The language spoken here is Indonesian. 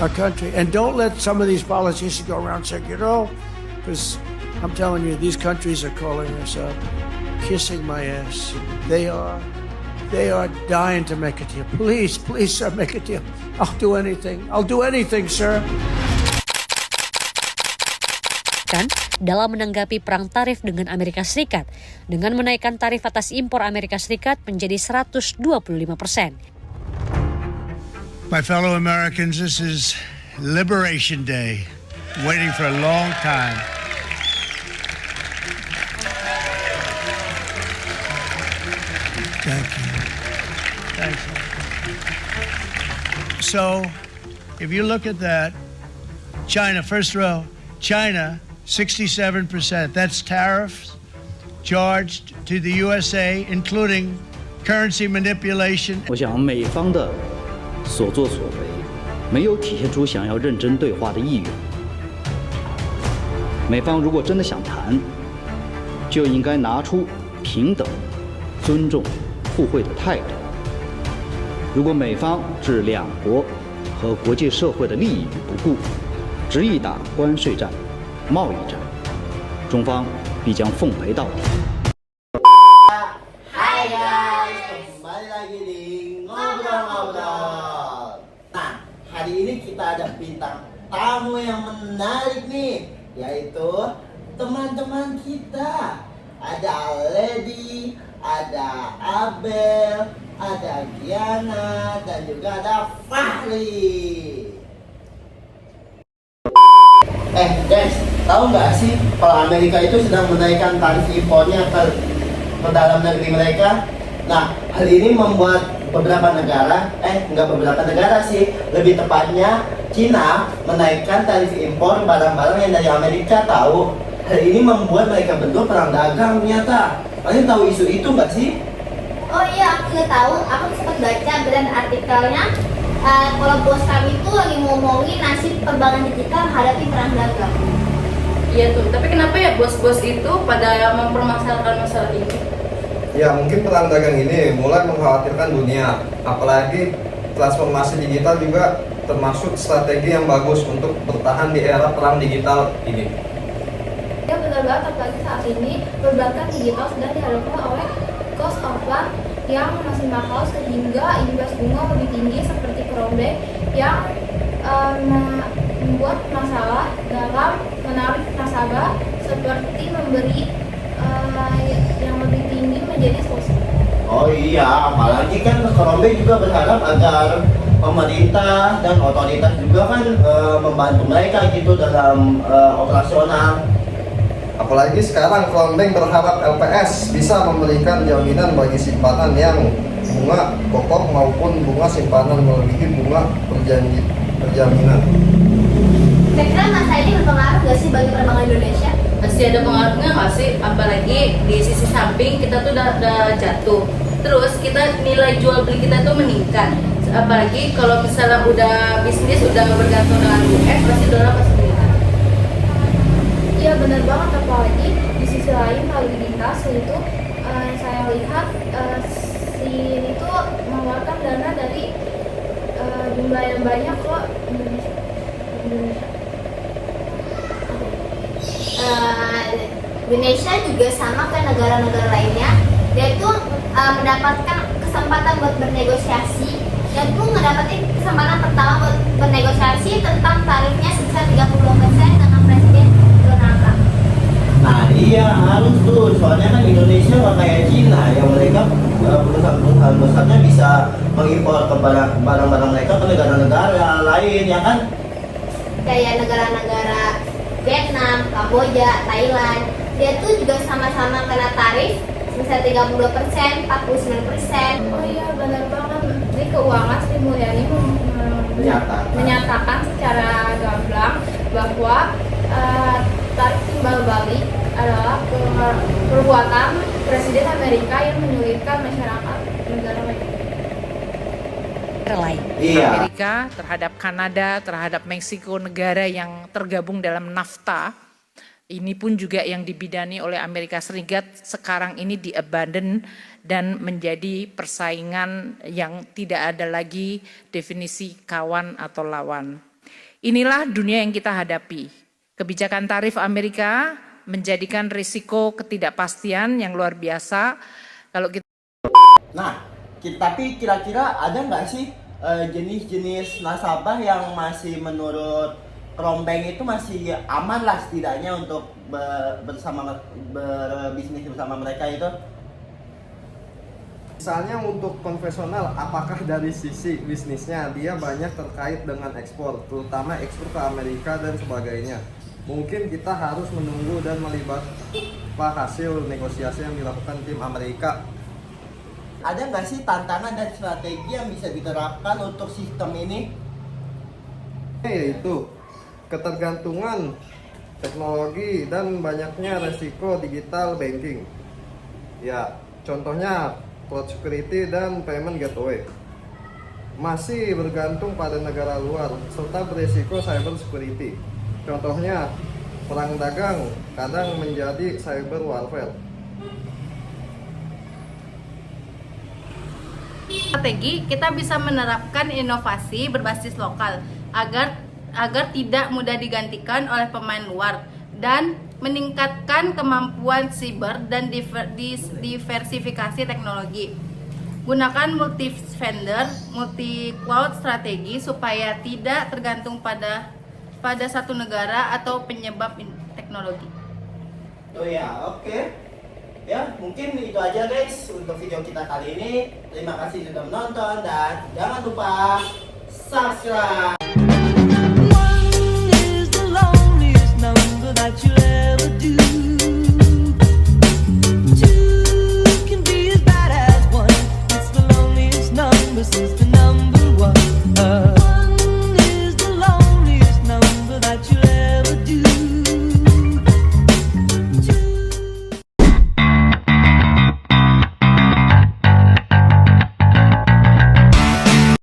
our country. And don't let some of these politicians go around saying, because I'm telling you, these countries are calling us up, kissing my ass. They are dying to make a deal. Please, sir, make a deal. I'll do anything. I'll do anything, sir. Dalam menanggapi perang tarif dengan Amerika Serikat dengan menaikkan tarif atas impor Amerika Serikat menjadi 125%. My fellow Americans, this is Liberation Day. Waiting for a long time. Thank you. Thank you. So, if you look at that, China, first row, China, 67%. That's tariffs charged to the USA, including currency manipulation. 我想美方的所作所为，没有体现出想要认真对话的意愿。美方如果真的想谈，就应该拿出平等、尊重、互惠的态度。如果美方置两国和国际社会的利益于不顾，执意打关税战、贸易战，中方必将奉陪到底。Hai guys, kembali lagi di Ngobrol-Ngobrol. Nah, hari ini kita ada bintang tamu yang menarik nih, yaitu teman-teman kita. Ada Lady, ada Abel, ada Giana, dan juga ada Fahri. Guys, tahu nggak sih kalau Amerika itu sedang menaikkan tarif impornya ke dalam negeri mereka? Nah, hal ini membuat beberapa negara, nggak beberapa negara sih, lebih tepatnya Cina menaikkan tarif impor barang-barang yang dari Amerika. Tahu? Hal ini membuat mereka berdua perang dagang ternyata. Kalian tahu isu itu nggak sih? Oh iya, aku juga tahu. Aku sempat baca dan artikelnya. Kalau bos kami tuh lagi ngomongin nasib perbankan digital menghadapi perang dagang. Iya tuh, tapi kenapa ya bos-bos itu pada mempermasalahkan masalah ini? Ya mungkin perang dagang ini mulai mengkhawatirkan dunia, apalagi transformasi digital juga termasuk strategi yang bagus untuk bertahan di era perang digital ini. Ya benar banget, apalagi saat ini perbankan digital sedang dihadapi oleh cost of fund yang masih mahal sehingga imbas bunga lebih tinggi seperti Krombank yang membuat masalah dalam menarik nasabah seperti memberi yang lebih tinggi menjadi solusi. Oh iya, apalagi kan Krombank juga berharap agar pemerintah dan otoritas juga kan membantu mereka gitu dalam operasional. Apalagi sekarang Krombank berharap LPS bisa memberikan jaminan bagi simpanan yang bunga pokok maupun bunga simpanan melebihi bunga perjaminan. Kira-kira masa ini berpengaruh nggak sih bagi perbankan Indonesia? Pasti ada pengaruhnya nggak sih? Apalagi di sisi samping kita tuh udah jatuh. Terus kita nilai jual beli kita tuh meningkat. Apalagi kalau misalnya udah bisnis udah bergantung dengan US, pasti dolar pasti meningkat. Iya benar banget, apalagi di sisi lain validitas itu saya lihat si ini tuh mengeluarkan dana dari jumlah yang banyak kok Indonesia. Indonesia juga sama kayak negara-negara lainnya, dia tuh mendapatkan kesempatan buat bernegosiasi dan tuh mendapatkan kesempatan pertama buat bernegosiasi tentang tarifnya sebesar 30% dengan Presiden Donald Trump. Nah iya harus tuh, soalnya kan Indonesia nggak kayak Cina yang mereka perusahaan besarnya bisa mengimpor barang-barang mereka ke negara-negara lain, ya kan? Kayak negara-negara Vietnam, Kamboja, Thailand, dia tuh juga sama-sama kena tarif sebesar 32%, 49%. Oh iya benar banget. Jadi keuangan Sri Mulyani menyatakan secara gamblang bahwa tarif timbal balik adalah perbuatan Presiden Amerika yang menyulitkan masyarakat negara lain. Iya. Amerika terhadap Kanada, terhadap Meksiko, negara yang tergabung dalam NAFTA, ini pun juga yang dibidani oleh Amerika Serikat sekarang ini di-abandon dan menjadi persaingan yang tidak ada lagi definisi kawan atau lawan. Inilah dunia yang kita hadapi. Kebijakan tarif Amerika menjadikan risiko ketidakpastian yang luar biasa. Kalau kita Nah, tapi kira-kira ada nggak sih jenis-jenis nasabah yang masih menurut Crownbank itu masih aman lah setidaknya untuk berbisnis bersama mereka itu? Misalnya untuk konvensional, apakah dari sisi bisnisnya dia banyak terkait dengan ekspor, terutama ekspor ke Amerika dan sebagainya. Mungkin kita harus menunggu dan melibat hasil negosiasi yang dilakukan tim Amerika. Ada nggak sih tantangan dan strategi yang bisa diterapkan untuk sistem ini? Yaitu ketergantungan teknologi dan banyaknya resiko digital banking. Ya, contohnya cloud security dan payment gateway. Masih bergantung pada negara luar serta berisiko cyber security. Contohnya, perang dagang kadang menjadi cyber warfare. Strategi kita bisa menerapkan inovasi berbasis lokal agar tidak mudah digantikan oleh pemain luar dan meningkatkan kemampuan siber dan diversifikasi teknologi. Gunakan multi vendor, multi cloud strategi supaya tidak tergantung pada satu negara atau penyebab teknologi. Oh ya, oke. Ya, mungkin itu aja guys untuk video kita kali ini. Terima kasih sudah menonton dan jangan lupa subscribe.